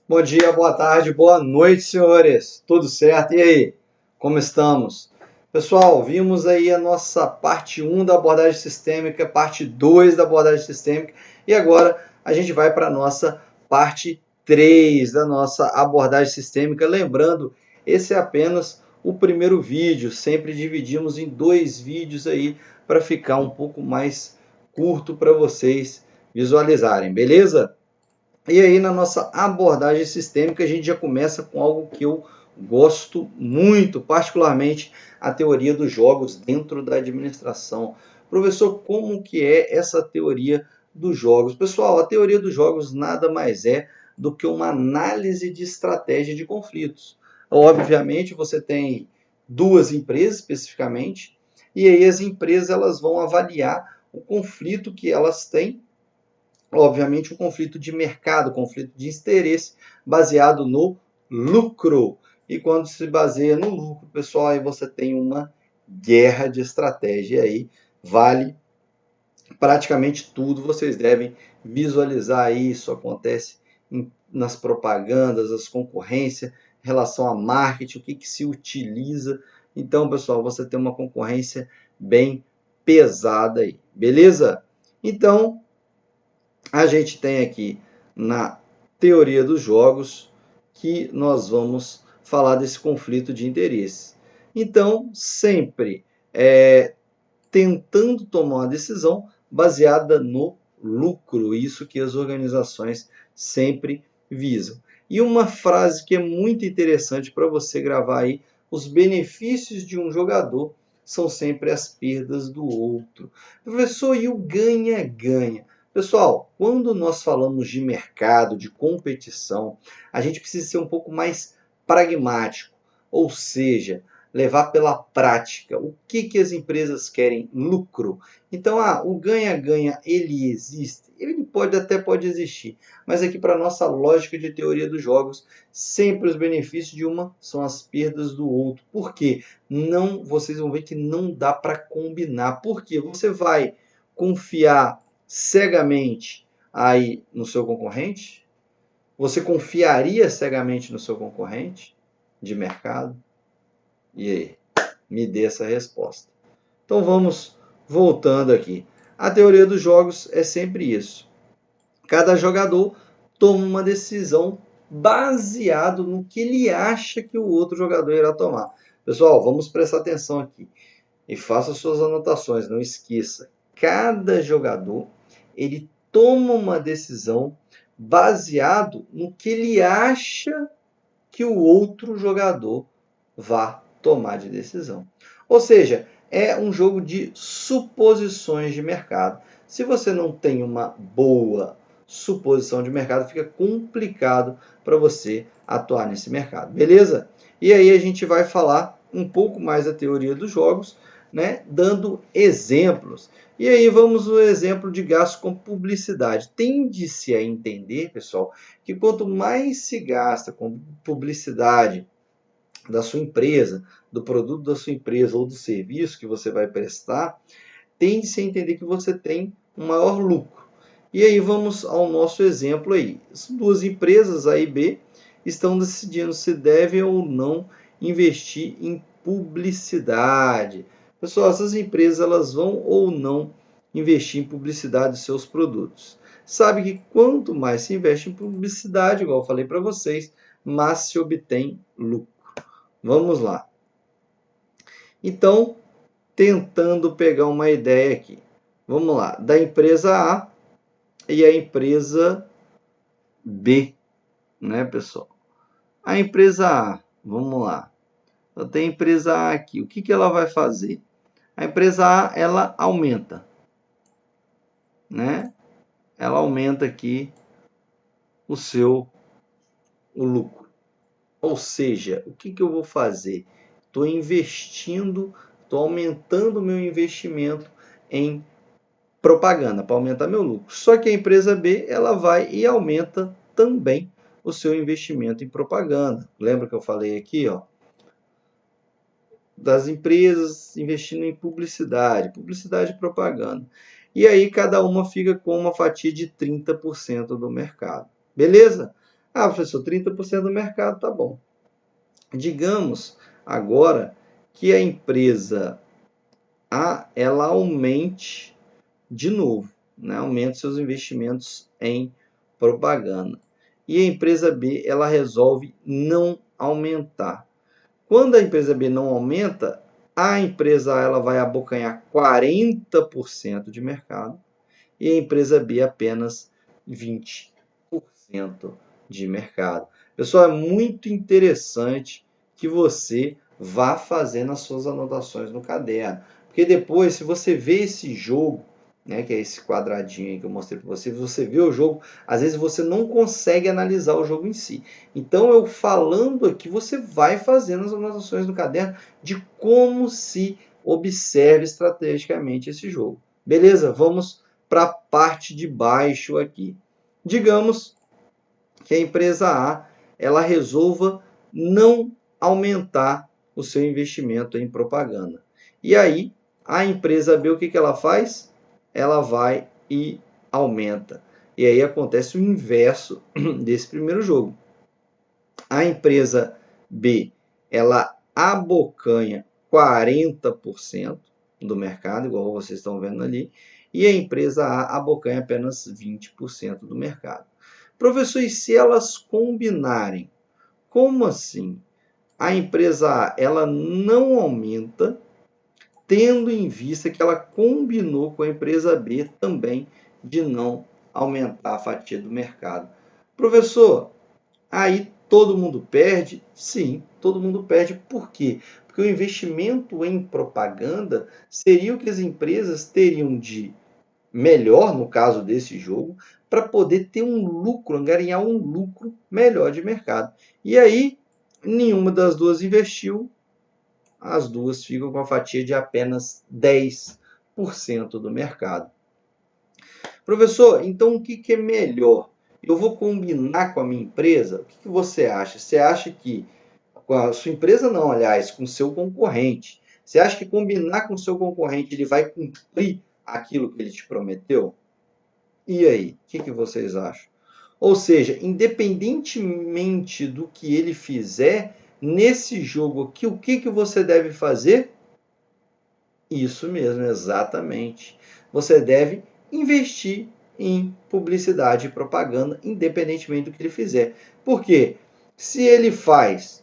Bom dia, boa tarde, boa noite, senhores. Tudo certo? E aí? Como estamos? Pessoal, vimos aí a nossa parte 1 da abordagem sistêmica, parte 2 da abordagem sistêmica, e agora a gente vai para a nossa parte 3 da nossa abordagem sistêmica. Lembrando, esse é apenas o primeiro vídeo, sempre dividimos em 2 vídeos aí para ficar um pouco mais curto para vocês visualizarem, beleza? E aí, na nossa abordagem sistêmica, a gente já começa com algo que eu gosto muito, particularmente a teoria dos jogos dentro da administração. Professor, como que é essa teoria dos jogos? Pessoal, a teoria dos jogos nada mais é do que uma análise de estratégia de conflitos. Obviamente, você tem duas empresas especificamente, e aí as empresas elas vão avaliar o conflito que elas têm, obviamente, um conflito de mercado, conflito de interesse, baseado no lucro. E quando se baseia no lucro, pessoal, aí você tem uma guerra de estratégia. E aí vale praticamente tudo. Vocês devem visualizar isso. Acontece nas propagandas, as concorrências, em relação a marketing, o que se utiliza. Então, pessoal, você tem uma concorrência bem pesada aí, beleza? Então, a gente tem aqui na teoria dos jogos que nós vamos falar desse conflito de interesses. Então, sempre tentando tomar uma decisão baseada no lucro, isso que as organizações sempre visam. E uma frase que é muito interessante para você gravar aí: os benefícios de um jogador são sempre as perdas do outro. Professor, e o ganha-ganha? Pessoal, quando nós falamos de mercado, de competição, a gente precisa ser um pouco mais pragmático, ou seja, levar pela prática. O que as empresas querem? Lucro. Então, o ganha-ganha, ele existe? Ele pode existir, mas aqui para a nossa lógica de teoria dos jogos, sempre os benefícios de uma são as perdas do outro. Por quê? Não, vocês vão ver que não dá para combinar. Por quê? Você vai confiar cegamente aí no seu concorrente? Você confiaria cegamente no seu concorrente de mercado? E aí? Me dê essa resposta. Então vamos voltando aqui. A teoria dos jogos é sempre isso. Cada jogador toma uma decisão baseado no que ele acha que o outro jogador irá tomar. Pessoal, vamos prestar atenção aqui e faça suas anotações, não esqueça. Cada jogador, ele toma uma decisão baseado no que ele acha que o outro jogador vá tomar de decisão. Ou seja, é um jogo de suposições de mercado. Se você não tem uma boa suposição de mercado, fica complicado para você atuar nesse mercado, beleza? E aí a gente vai falar um pouco mais da teoria dos jogos, né, dando exemplos. E aí vamos no exemplo de gasto com publicidade. Tende-se a entender, pessoal, que quanto mais se gasta com publicidade da sua empresa, do produto da sua empresa ou do serviço que você vai prestar, tende-se a entender que você tem um maior lucro. E aí vamos ao nosso exemplo aí. As duas empresas, A e B, estão decidindo se devem ou não investir em publicidade. Pessoal, essas empresas elas vão ou não investir em publicidade dos seus produtos. Sabe que quanto mais se investe em publicidade, igual eu falei para vocês, mais se obtém lucro. Vamos lá. Então, tentando pegar uma ideia aqui. Vamos lá. Da empresa A e a empresa B, né, pessoal? A empresa A, vamos lá. Eu tenho a empresa A aqui. O que ela vai fazer? A empresa A, ela aumenta, né? Ela aumenta aqui o lucro. Ou seja, o que eu vou fazer? Estou investindo, estou aumentando o meu investimento em propaganda para aumentar meu lucro. Só que a empresa B ela vai e aumenta também o seu investimento em propaganda. Lembra que eu falei aqui, ó, das empresas investindo em publicidade e propaganda. E aí cada uma fica com uma fatia de 30% do mercado. Beleza? Ah, professor, 30% do mercado, tá bom. Digamos agora que a empresa A, ela aumente de novo, né? Aumenta seus investimentos em propaganda. E a empresa B, ela resolve não aumentar. Quando a empresa B não aumenta, a empresa A ela vai abocanhar 40% de mercado e a empresa B apenas 20% de mercado. Pessoal, é muito interessante que você vá fazendo as suas anotações no caderno, porque depois, se você vê esse jogo, né, que é esse quadradinho aí que eu mostrei para você, você vê o jogo, às vezes você não consegue analisar o jogo em si. Então, eu falando aqui, você vai fazendo as anotações no caderno de como se observe estrategicamente esse jogo. Beleza? Vamos para a parte de baixo aqui. Digamos que a empresa A ela resolva não aumentar o seu investimento em propaganda. E aí, a empresa B, o que ela faz? Ela vai e aumenta. E aí acontece o inverso desse primeiro jogo. A empresa B, ela abocanha 40% do mercado, igual vocês estão vendo ali, e a empresa A abocanha apenas 20% do mercado. Professor, e se elas combinarem? Como assim? A empresa A, ela não aumenta, tendo em vista que ela combinou com a empresa B também de não aumentar a fatia do mercado. Professor, aí todo mundo perde? Sim, todo mundo perde. Por quê? Porque o investimento em propaganda seria o que as empresas teriam de melhor, no caso desse jogo, para poder ter um lucro, ganhar um lucro melhor de mercado. E aí, nenhuma das duas investiu, as duas ficam com a fatia de apenas 10% do mercado. Professor, então o que é melhor? Eu vou combinar com a minha empresa? O que você acha? Você acha que, com a sua empresa não, aliás, com o seu concorrente, você acha que combinar com o seu concorrente ele vai cumprir aquilo que ele te prometeu? E aí, o que vocês acham? Ou seja, independentemente do que ele fizer, nesse jogo aqui, o que você deve fazer? Isso mesmo, exatamente. Você deve investir em publicidade e propaganda, independentemente do que ele fizer. Por quê? Se ele faz,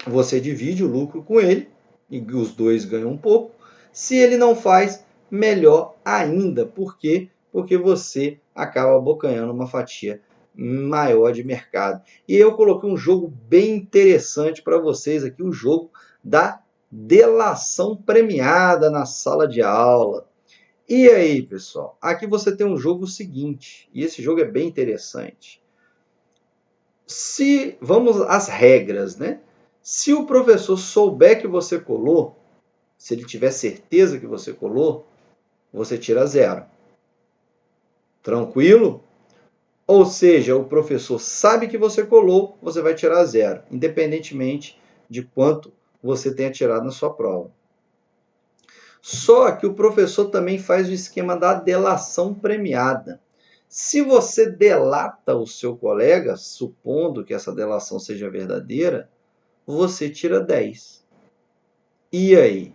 você divide o lucro com ele, e os dois ganham um pouco. Se ele não faz, melhor ainda. Por quê? Porque você acaba abocanhando uma fatia maior de mercado. E eu coloquei um jogo bem interessante para vocês aqui, o jogo da delação premiada na sala de aula. E aí, pessoal? Aqui você tem um jogo seguinte, e esse jogo é bem interessante. Se vamos às regras, né? Se o professor souber que você colou, se ele tiver certeza que você colou, você tira 0. Tranquilo? Ou seja, o professor sabe que você colou, você vai tirar 0, independentemente de quanto você tenha tirado na sua prova. Só que o professor também faz o esquema da delação premiada. Se você delata o seu colega, supondo que essa delação seja verdadeira, você tira 10. E aí?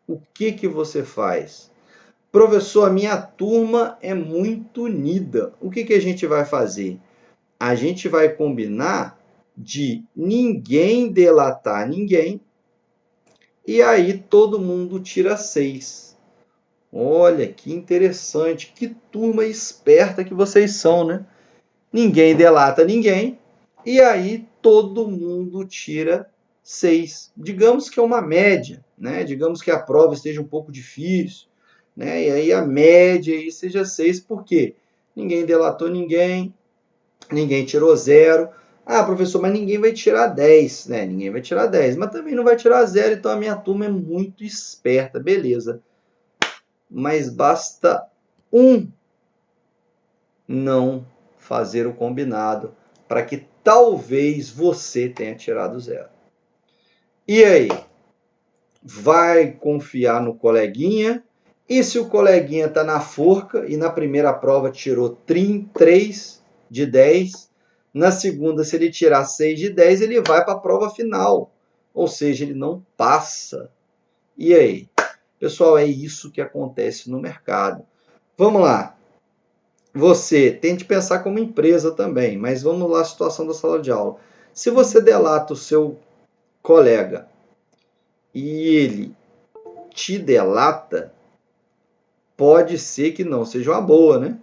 O que você faz? Professor, a minha turma é muito unida. O que a gente vai fazer? A gente vai combinar de ninguém delatar ninguém e aí todo mundo tira 6. Olha, que interessante, que turma esperta que vocês são, né? Ninguém delata ninguém e aí todo mundo tira 6. Digamos que é uma média, né? Digamos que a prova esteja um pouco difícil, né? E aí a média aí seja 6, por quê? Ninguém delatou ninguém, ninguém tirou 0. Ah, professor, mas ninguém vai tirar 10, né? Ninguém vai tirar 10, mas também não vai tirar 0, então a minha turma é muito esperta, beleza. Mas basta um não fazer o combinado para que talvez você tenha tirado 0. E aí? Vai confiar no coleguinha? E se o coleguinha está na forca e na primeira prova tirou 3 de 10, Na segunda, se ele tirar 6 de 10, ele vai para a prova final. Ou seja, ele não passa. E aí? Pessoal, é isso que acontece no mercado. Vamos lá. Você tente pensar como empresa também, mas vamos lá à situação da sala de aula. Se você delata o seu colega e ele te delata, pode ser que não seja uma boa, né?